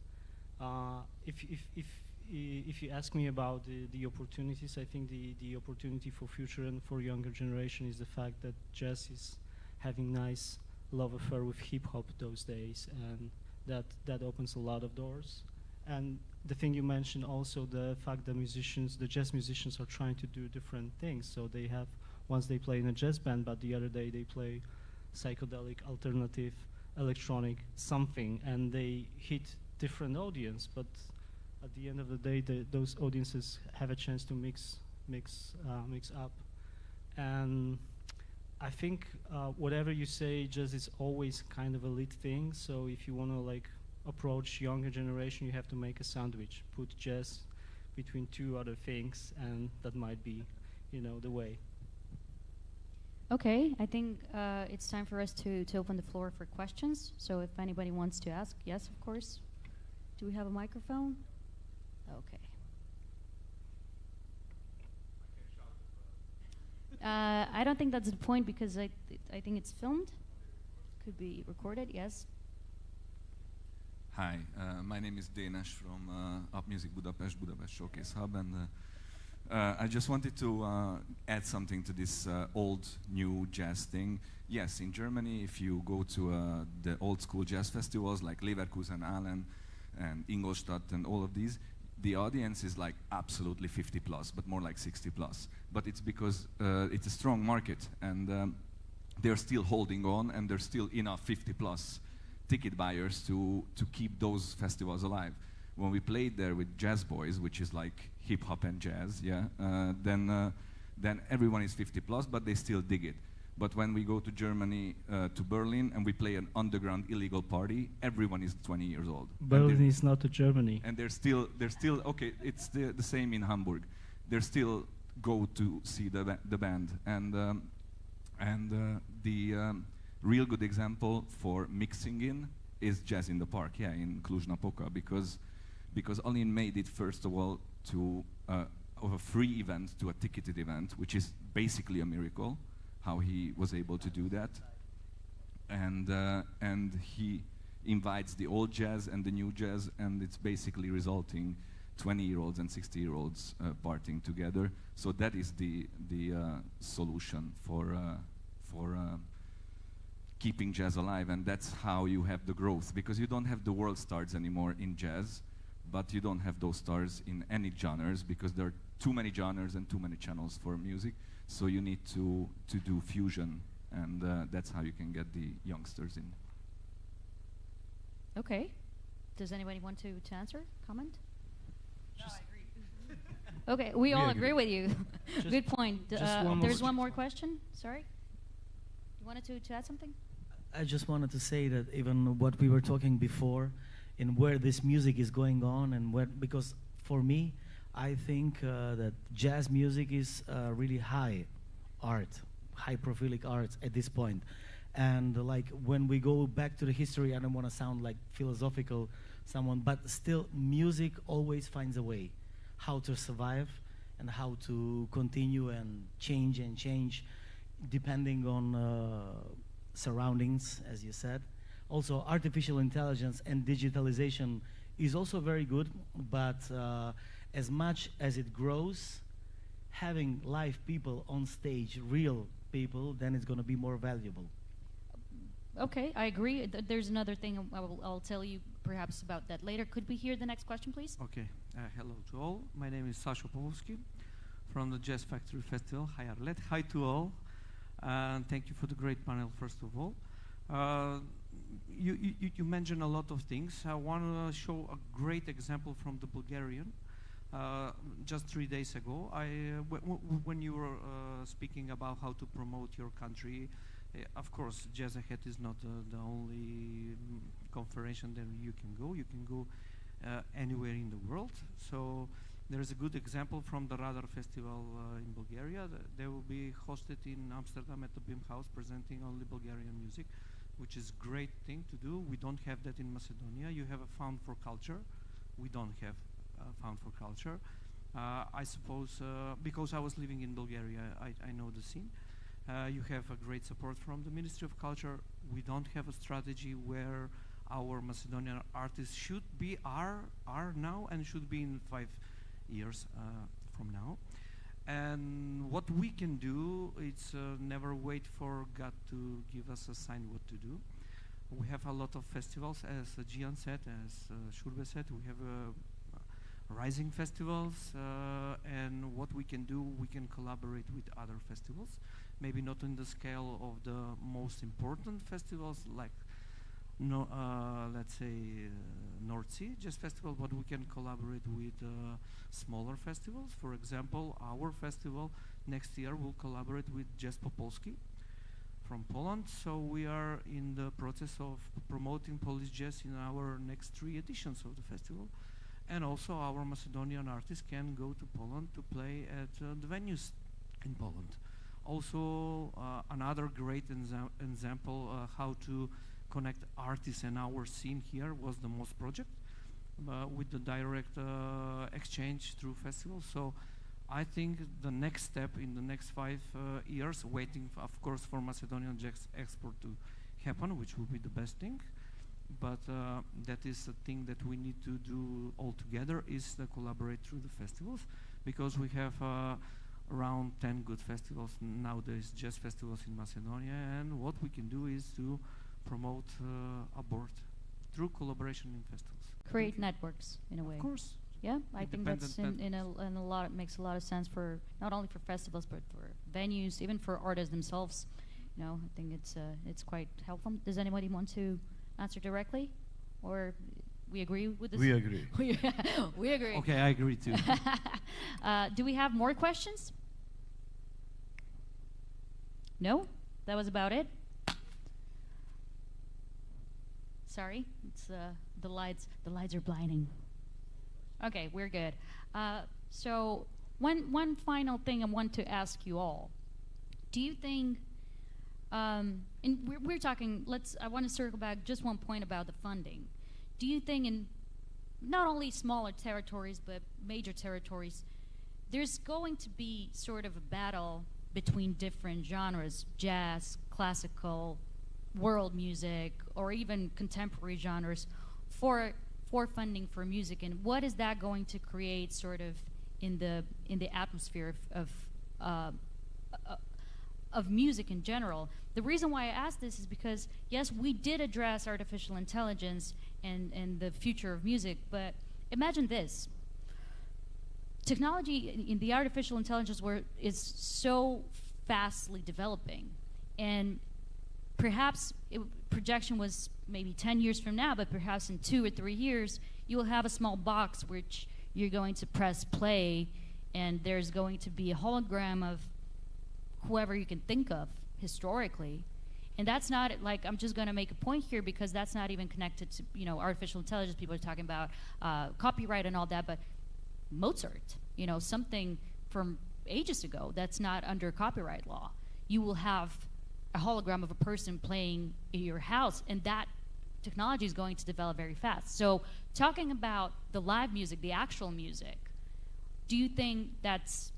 If you ask me about the opportunities, I think the opportunity for future and for younger generation is the fact that jazz is having nice love affair with hip hop those days, and that opens a lot of doors. And the thing you mentioned also, the fact that the jazz musicians are trying to do different things. So they have, once they play in a jazz band, but the other day they play psychedelic alternative electronic something, and they hit different audience, but at the end of the day, those audiences have a chance to mix up. And I think whatever you say, jazz is always kind of a lit thing. So if you want to like approach younger generation, you have to make a sandwich, put jazz between two other things, and that might be, you know, the way. Okay, I think it's time for us to open the floor for questions. So if anybody wants to ask, yes, of course. Do we have a microphone? Okay. I don't think that's the point because I think it's filmed. Could be recorded, yes. Hi, my name is Dénes from Up Music Budapest, Budapest Showcase Hub, and I just wanted to add something to this old, new jazz thing. Yes, in Germany, if you go to the old school jazz festivals like Leverkusen, Aalen, and Ingolstadt, and all of these, the audience is like absolutely 50 plus, but more like 60 plus. But it's because it's a strong market, and they're still holding on, and there's still enough 50 plus ticket buyers to keep those festivals alive. When we played there with Jazz Boys, which is like hip hop and jazz, yeah, then everyone is 50 plus, but they still dig it. But when we go to Germany, to Berlin, and we play an underground illegal party, everyone is 20 years old. Berlin is not a Germany. And they're still okay. It's the same in Hamburg. They still go to see the band, and the real good example for mixing in is Jazz in the Park, yeah, in Cluj-Napoca, because Alin made it first of all to of a free event to a ticketed event, which is basically a miracle, how he was able to do that, and he invites the old jazz and the new jazz, and it's basically resulting 20-year-olds and 60-year-olds partying together. So that is the solution for keeping jazz alive, and that's how you have the growth, because you don't have the world stars anymore in jazz, but you don't have those stars in any genres, because there are too many genres and too many channels for music. So you need to do fusion, and that's how you can get the youngsters in. Okay. Does anybody want to answer, comment? No, I agree. Okay, we all agree with you. Good point. There's one more question. Sorry? You wanted to add something? I just wanted to say that even what we were talking before, in where this music is going on, and where, because for me, I think that jazz music is really high art, high prophilic art at this point. And like when we go back to the history, I don't want to sound like philosophical someone, but still music always finds a way how to survive and how to continue and change depending on surroundings, as you said. Also, artificial intelligence and digitalization is also very good, but as much as it grows, having live people on stage, real people, then it's going to be more valuable. Okay, I agree. There's another thing I'll tell you perhaps about that later. Could we hear the next question, please? Okay. Hello to all. My name is Sasha Pawlowski from the Jazz Factory Festival. Hi, Arlet. Hi to all. And thank you for the great panel, first of all. You mentioned a lot of things. I want to show a great example from the Bulgarian. Just 3 days ago, when you were speaking about how to promote your country, of course, Jazz Ahead is not the only conference that you can go. You can go anywhere in the world. So there is a good example from the Radar Festival in Bulgaria. They will be hosted in Amsterdam at the BIM House, presenting only Bulgarian music, which is a great thing to do. We don't have that in Macedonia. You have a Fund for Culture. We don't have a Fund for Culture. I suppose, because I was living in Bulgaria, I know the scene. You have a great support from the Ministry of Culture. We don't have a strategy where our Macedonian artists should be, are now, and should be in 5 years from now. And what we can do, it's never wait for God to give us a sign what to do. We have a lot of festivals, as Gian said, as Shurbe said. We have rising festivals, and what we can do, we can collaborate with other festivals. Maybe not in the scale of the most important festivals like no, let's say North Sea Jazz Festival, but we can collaborate with smaller festivals. For example, our festival next year will collaborate with Jazz Popolski from Poland. So we are in the process of promoting Polish jazz in our next 3 editions of the festival. And also our Macedonian artists can go to Poland to play at the venues in Poland. Also, another great example how to connect artists and our scene here was the MOS project with the direct exchange through festivals. So I think the next step in the next 5 years, waiting of course for Macedonian jazz export to happen, which will be the best thing, but that is a thing that we need to do all together, is to collaborate through the festivals, because we have around 10 good festivals nowadays, jazz festivals in Macedonia, and what we can do is to promote abroad through collaboration in festivals. Create networks in a way. Of course. Yeah, I think that's Independent in a lot, makes a lot of sense for not only for festivals but for venues, even for artists themselves. You know, I think it's quite helpful. Does anybody want to answer directly, or we agree with this? We agree. We agree. Okay, I agree too. Do we have more questions? No, that was about it. Sorry, it's the lights. The lights are blinding. Okay, we're good. So one final thing I want to ask you all. Do you think, and we're talking, I want to circle back just one point about the funding. Do you think in not only smaller territories but major territories, there's going to be sort of a battle between different genres, jazz, classical, world music, or even contemporary genres for funding for music, and what is that going to create sort of in the atmosphere of music in general? The reason why I ask this is because, yes, we did address artificial intelligence and the future of music, but imagine this. Technology in the artificial intelligence world is so fastly developing, and perhaps projection was maybe 10 years from now, but perhaps in 2 or 3 years, you will have a small box which you're going to press play, and there's going to be a hologram of whoever you can think of historically. And that's not, like, I'm just going to make a point here because that's not even connected to, you know, artificial intelligence. People are talking about copyright and all that, but Mozart, you know, something from ages ago that's not under copyright law. You will have a hologram of a person playing in your house, and that technology is going to develop very fast. So talking about the live music, the actual music, do you think that's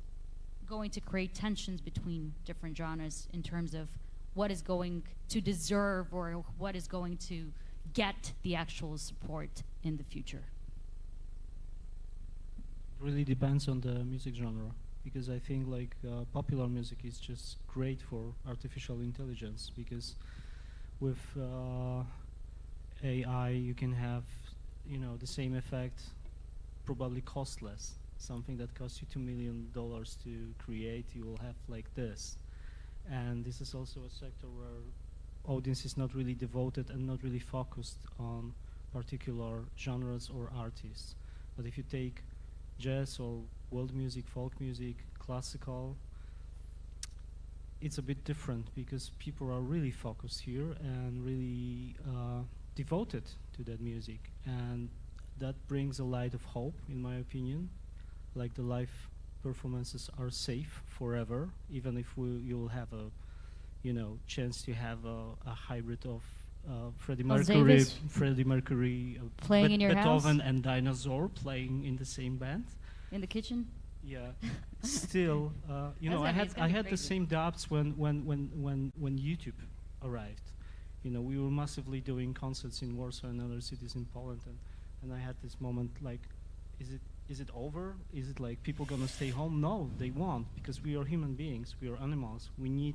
going to create tensions between different genres in terms of what is going to deserve or what is going to get the actual support in the future? It really depends on the music genre, because I think like popular music is just great for artificial intelligence, because with AI you can have, you know, the same effect, probably cost less. Something that costs you $2 million to create, you will have like this. And this is also a sector where audience is not really devoted and not really focused on particular genres or artists. But if you take jazz or world music, folk music, classical, it's a bit different because people are really focused here and really devoted to that music, and that brings a light of hope, in my opinion. Like the live performances are safe forever, even if you'll have a, you know, chance to have a hybrid of Freddie Mercury, playing in your Beethoven house? and Dinosaur playing in the same band. In the kitchen? Yeah. Still, you know, That's I had the crazy. same doubts when YouTube arrived. You know, we were massively doing concerts in Warsaw and other cities in Poland, and I had this moment like, is it over? Is it like people gonna stay home? No, they won't, because we are human beings, we are animals. We need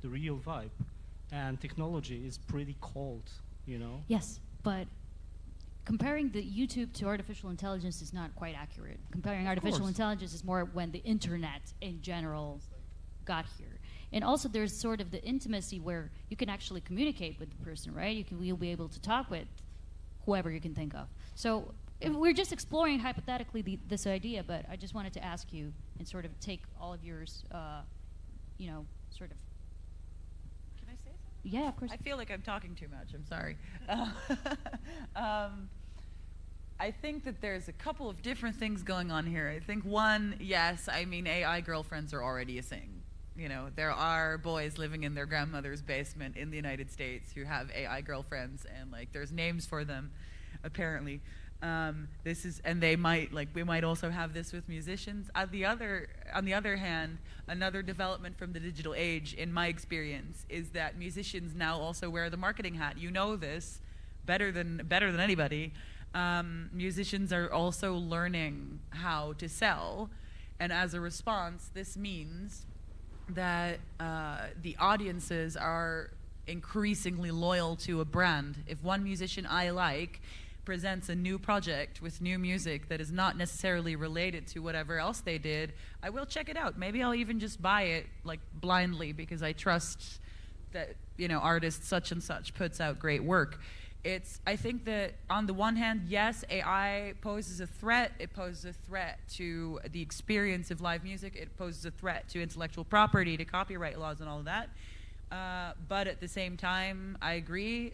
the real vibe, and technology is pretty cold, you know. Yes, but comparing the YouTube to artificial intelligence is not quite accurate. Comparing artificial course. intelligence is more when the internet in general got here. And also there's sort of the intimacy where you can actually communicate with the person, right? You'll be able to talk with whoever you can think of. So we're just exploring hypothetically this idea, but I just wanted to ask you and sort of take all of yours, sort of. Can I say something? Yeah, of course. I feel like I'm talking too much. I'm sorry. I think that there's a couple of different things going on here. I think one, yes, I mean, AI girlfriends are already a thing. You know, there are boys living in their grandmother's basement in the United States who have AI girlfriends, and like there's names for them, apparently. And they might, like, we might also have this with musicians. On the other hand, another development from the digital age, in my experience, is that musicians now also wear the marketing hat. You know this better than anybody. Musicians are also learning how to sell, and as a response, this means that the audiences are increasingly loyal to a brand. If one musician I like presents a new project with new music that is not necessarily related to whatever else they did, I will check it out. Maybe I'll even just buy it like blindly because I trust that, you know, artist such and such puts out great work. I think that on the one hand, yes, AI poses a threat. It poses a threat to the experience of live music. It poses a threat to intellectual property, to copyright laws and all of that. But at the same time, I agree.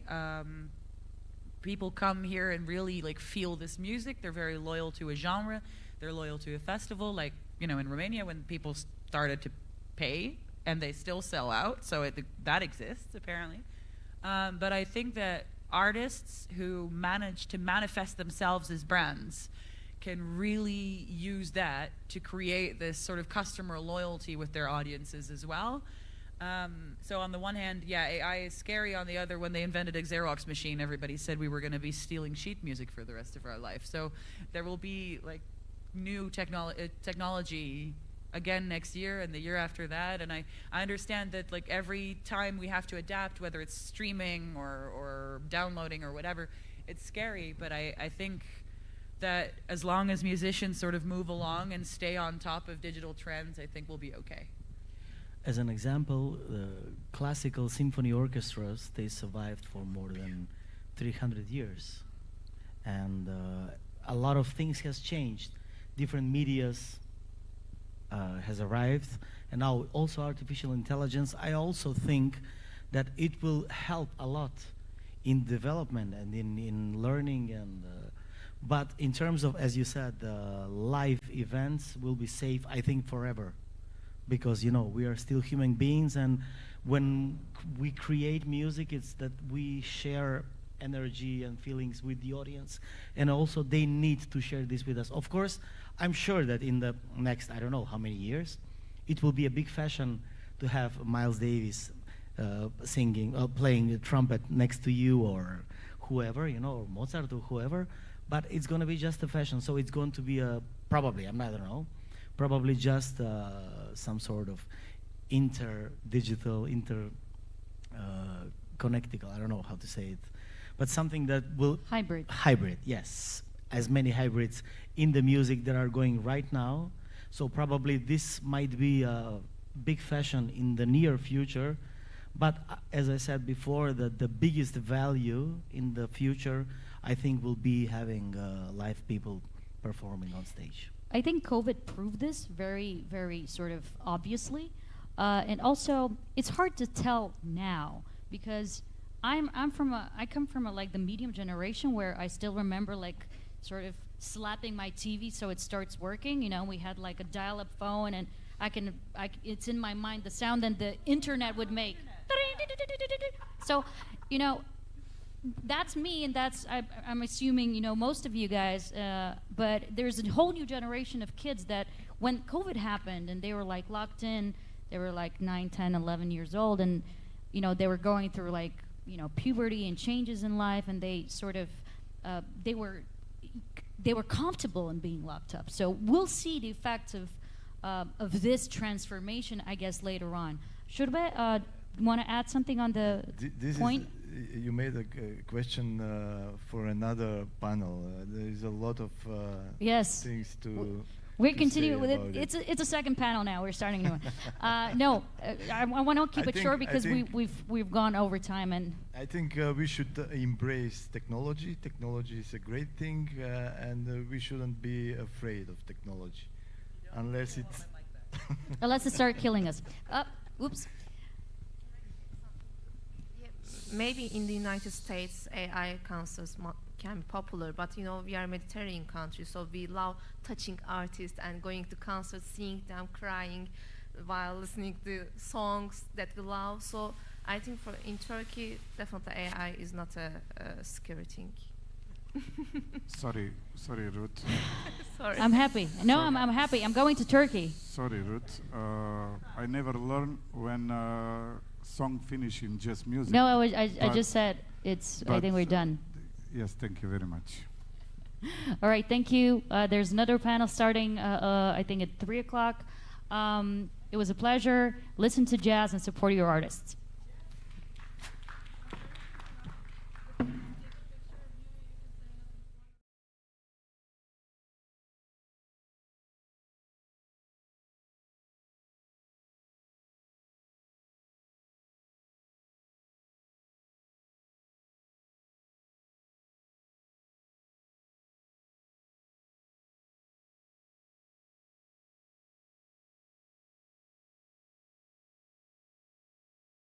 People come here and really like feel this music. They're very loyal to a genre. They're loyal to a festival. Like, you know, in Romania, when people started to pay and they still sell out, so that exists apparently. But I think that artists who manage to manifest themselves as brands can really use that to create this sort of customer loyalty with their audiences as well. So on the one hand, yeah, AI is scary. On the other, when they invented a Xerox machine, everybody said we were going to be stealing sheet music for the rest of our life. So there will be like new technology again next year and the year after that, and I understand that like every time we have to adapt, whether it's streaming or downloading or whatever, it's scary, but I think that as long as musicians sort of move along and stay on top of digital trends, I think we'll be okay. As an example, classical symphony orchestras, they survived for more than 300 years, and a lot of things has changed. Different medias has arrived, and now also artificial intelligence. I also think that it will help a lot in development and in learning, and but in terms of, as you said, live events will be safe, I think, forever, because, you know, we are still human beings, and when we create music, it's that we share energy and feelings with the audience, and also they need to share this with us. Of course, I'm sure that in the next, I don't know how many years, it will be a big fashion to have Miles Davis singing, playing the trumpet next to you, or whoever, you know, or Mozart or whoever, but it's going to be just a fashion, so it's going to be probably, I don't know, probably just some sort of digital, connectical, I don't know how to say it, but something that will... Hybrid, yes. As many hybrids in the music that are going right now. So probably this might be a big fashion in the near future. But as I said before, the biggest value in the future, I think, will be having live people performing on stage. I think COVID proved this very, very sort of obviously. And also, it's hard to tell now because I come from like the medium generation where I still remember like sort of slapping my TV so it starts working. You know, we had like a dial-up phone, and it's in my mind the sound that the internet would make. So, you know, that's me, and I'm assuming, you know, most of you guys. But there's a whole new generation of kids that when COVID happened and they were like locked in, they were like 9, 10, 11 years old, and you know they were going through like, you know, puberty and changes in life, and they sort of they were comfortable in being locked up. So we'll see the effects of this transformation, I guess, later on. Shurbe, want to add something on the point? You made a question for another panel. There is a lot of yes. things to We're to continuing say with it. about It's a second panel now. We're starting a new one. No, I want to keep I it short think- I because think- we've gone over time and. I think we should embrace technology. Technology is a great thing, and we shouldn't be afraid of technology, unless it's. Unless it start killing us. Oops. Maybe in the United States, AI concerts can be popular, but you know we are a Mediterranean country, so we love touching artists and going to concerts, seeing them crying while listening to songs that we love. So I think in Turkey, definitely AI is not a scary thing. Sorry, Ruth. Sorry. I'm happy. No, I'm happy. I'm going to Turkey. Sorry, Ruth. I never learned when song finish in jazz music. No, I just said it's. I think we're done. Yes, thank you very much. All right, thank you. There's another panel starting, I think, at 3 o'clock. It was a pleasure. Listen to jazz and support your artists.